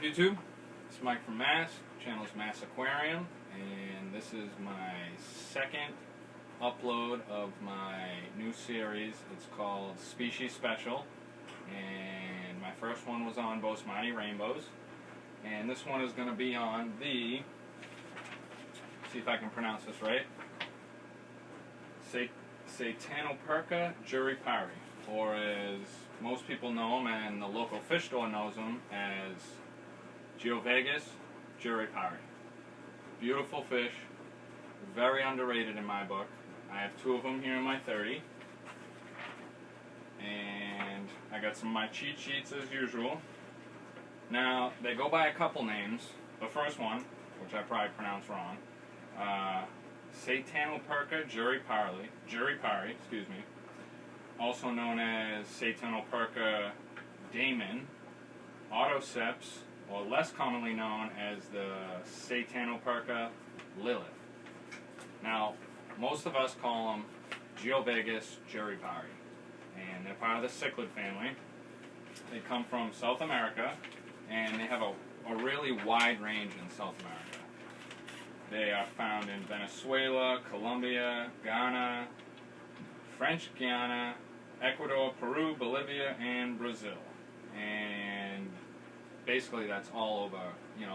YouTube? It's Mike from Mass. Channel's Mass Aquarium, and this is my second upload of my new series. It's called Species Special, and my first one was on Bosmati rainbows, and this one is going to be on the, see if I can pronounce this right, Satanoperca Jurupari, or as most people know him and the local fish store knows him as Geophagus Jurupari. Beautiful fish, very underrated in my book. I have two of them here in my 30, and I got some of my cheat sheets as usual. Now, they go by a couple names. The first one, which I probably pronounced wrong, Satanoperca Jurupari, excuse me, also known as Satanoperca daemon, autoceps, or less commonly known as the Satanoperca lilith. Now, most of us call them Geophagus Jurupari, and they're part of the cichlid family. They come from South America, and they have a really wide range in South America. They are found in Venezuela, Colombia, Ghana, French Guiana, Ecuador, Peru, Bolivia, and Brazil. And basically that's all over,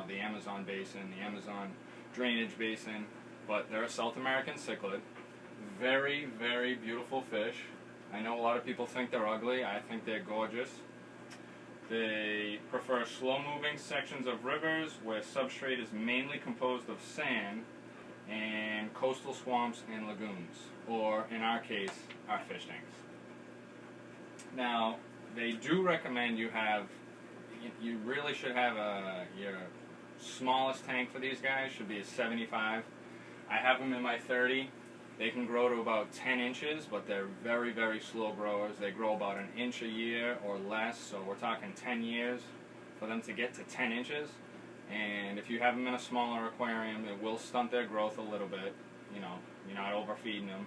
the Amazon basin, the Amazon drainage basin. But they're a South American cichlid. Very, very beautiful fish. I know a lot of people think they're ugly. I think they're gorgeous. They prefer slow-moving sections of rivers where substrate is mainly composed of sand, and coastal swamps and lagoons, or in our case, our fish tanks. Now, they do recommend you really should have your smallest tank for these guys should be a 75. I have them in my 30. They can grow to about 10 inches, but they're very, very slow growers. They grow about an inch a year or less, so we're talking 10 years for them to get to 10 inches. And if you have them in a smaller aquarium, it will stunt their growth a little bit. You're not overfeeding them.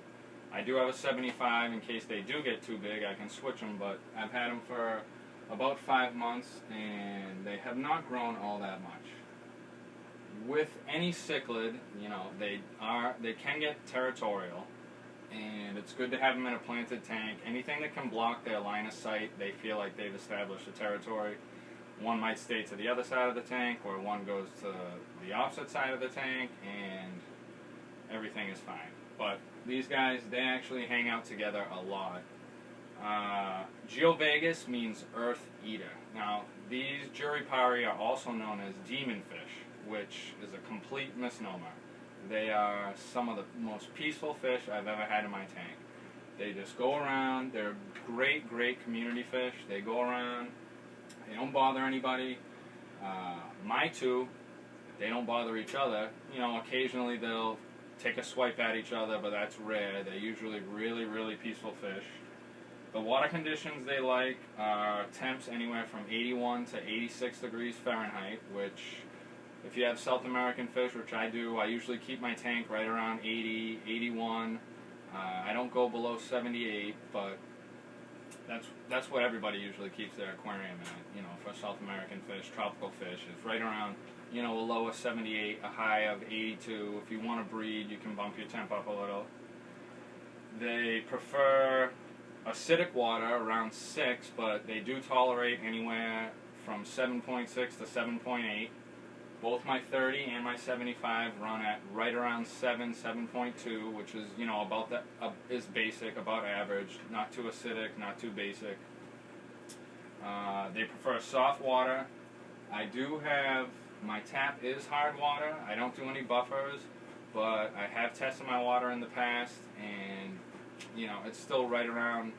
I do have a 75 in case they do get too big. I can switch them, but I've had them for about 5 months, and they have not grown all that much. With any cichlid, they can get territorial, and it's good to have them in a planted tank. Anything that can block their line of sight, they feel like they've established a territory. One might stay to the other side of the tank, or one goes to the opposite side of the tank, and everything is fine. But these guys, they actually hang out together a lot. Geophagus means earth eater. Now, these Jurupari are also known as demon fish, which is a complete misnomer. They are some of the most peaceful fish I've ever had in my tank. They just go around. They're great, great community fish. They go around. They don't bother anybody. My two, they don't bother each other. Occasionally they'll take a swipe at each other, but that's rare. They're usually really, really peaceful fish. The water conditions they like are temps anywhere from 81 to 86 degrees Fahrenheit, which, if you have South American fish, which I do, I usually keep my tank right around 80, 81. I don't go below 78, but that's what everybody usually keeps their aquarium at. For South American fish, tropical fish, it's right around, a low of 78, a high of 82. If you want to breed, you can bump your temp up a little. They prefer acidic water around 6, but they do tolerate anywhere from 7.6 to 7.8. Both my 30 and my 75 run at right around 7.2, which is, about that is basic, about average. Not too acidic, not too basic. They prefer soft water. I do have, my tap is hard water. I don't do any buffers, but I have tested my water in the past, and, it's still right around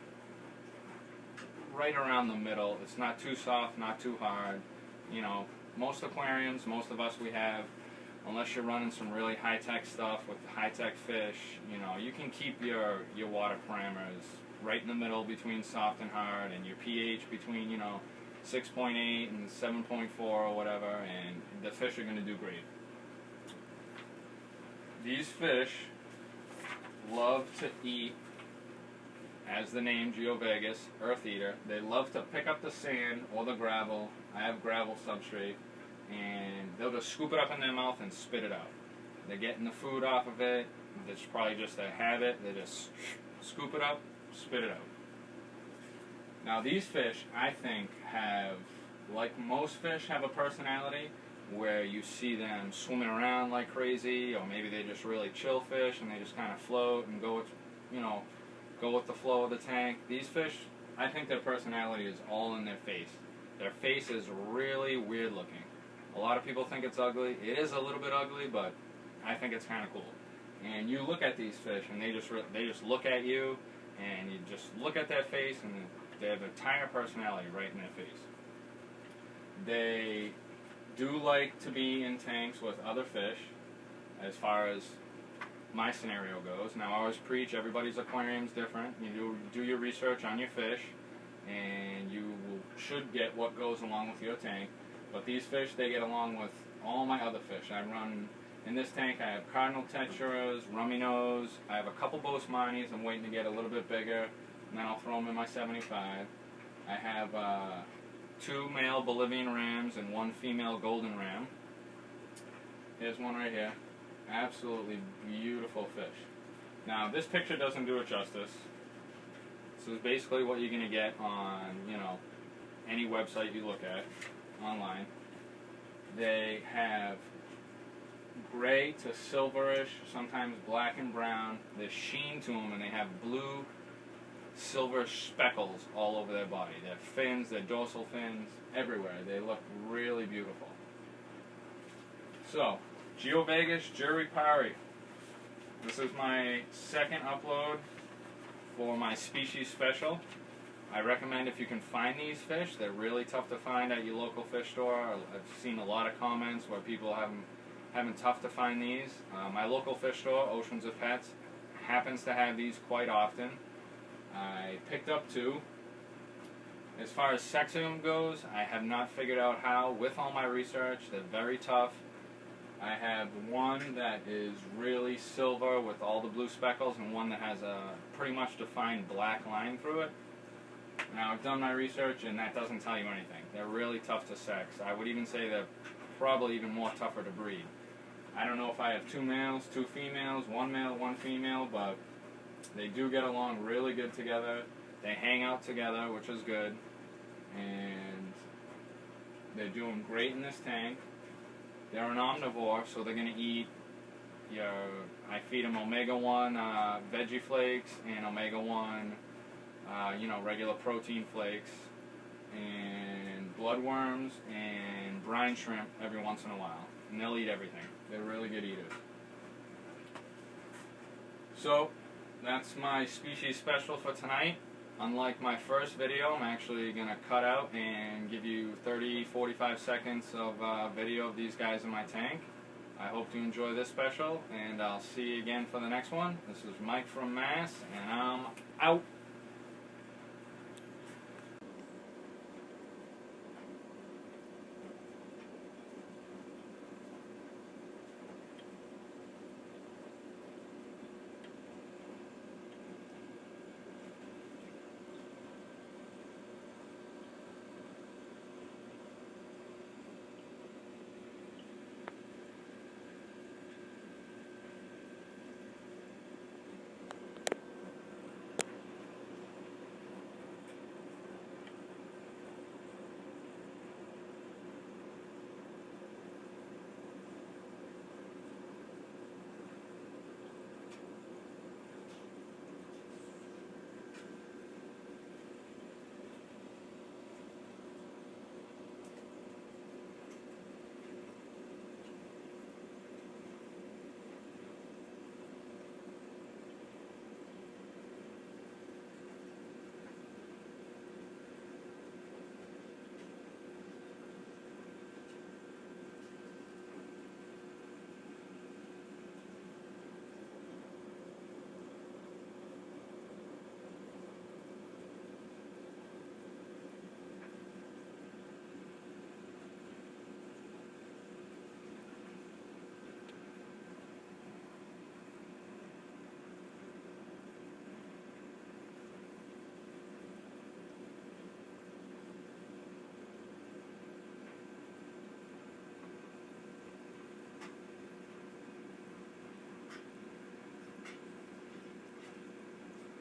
the middle. It's not too soft, not too hard. Most aquariums, most of us we have, unless you're running some really high-tech stuff with high-tech fish, you can keep your water parameters right in the middle between soft and hard, and your pH between, 6.8 and 7.4 or whatever, and the fish are going to do great. These fish love to eat, as the name Geophagus, earth eater. They love to pick up the sand or the gravel. I have gravel substrate. and they'll just scoop it up in their mouth and spit it out. They're getting the food off of it. It's probably just a habit. They just scoop it up, spit it out. Now these fish, I think, have, like most fish, have a personality where you see them swimming around like crazy, or maybe they just really chill fish and they just kind of float and go with, go with the flow of the tank. These fish, I think their personality is all in their face. Their face is really weird looking. A lot of people think it's ugly. It is a little bit ugly, but I think it's kind of cool. And you look at these fish, and they just look at you, and you just look at their face, and they have an entire personality right in their face. They do like to be in tanks with other fish, as far as my scenario goes. Now, I always preach everybody's aquarium's different. You do your research on your fish, and you should get what goes along with your tank. But these fish, they get along with all my other fish. I run, in this tank, I have cardinal tetras, rummy nose, I have a couple Bosmanis I'm waiting to get a little bit bigger, and then I'll throw them in my 75. I have 2 male Bolivian rams and 1 female golden ram. Here's one right here. Absolutely beautiful fish. Now, this picture doesn't do it justice. This is basically what you're going to get on, any website you look at online. They have gray to silverish, sometimes black and brown. There's sheen to them, and they have blue, silver speckles all over their body. Their fins, their dorsal fins, everywhere. They look really beautiful. So, Geophagus Jurupari. This is my second upload for my species special. I recommend, if you can find these fish, they're really tough to find at your local fish store. I've seen a lot of comments where people having tough to find these. My local fish store, Oceans of Pets, happens to have these quite often. I picked up 2. As far as sexing them goes, I have not figured out how. With all my research, they're very tough. I have one that is really silver with all the blue speckles, and one that has a pretty much defined black line through it. Now, I've done my research, and that doesn't tell you anything. They're really tough to sex. I would even say they're probably even more tougher to breed. I don't know if I have 2 males, 2 females, 1 male, 1 female, but they do get along really good together. They hang out together, which is good. And they're doing great in this tank. They're an omnivore, so they're going to eat I feed them omega-1 veggie flakes and omega-1 regular protein flakes, and bloodworms and brine shrimp every once in a while. And they'll eat everything. They're really good eaters. So, that's my species special for tonight. Unlike my first video, I'm actually going to cut out and give you 30-45 seconds of video of these guys in my tank. I hope you enjoy this special, and I'll see you again for the next one. This is Mike from Mass, and I'm out.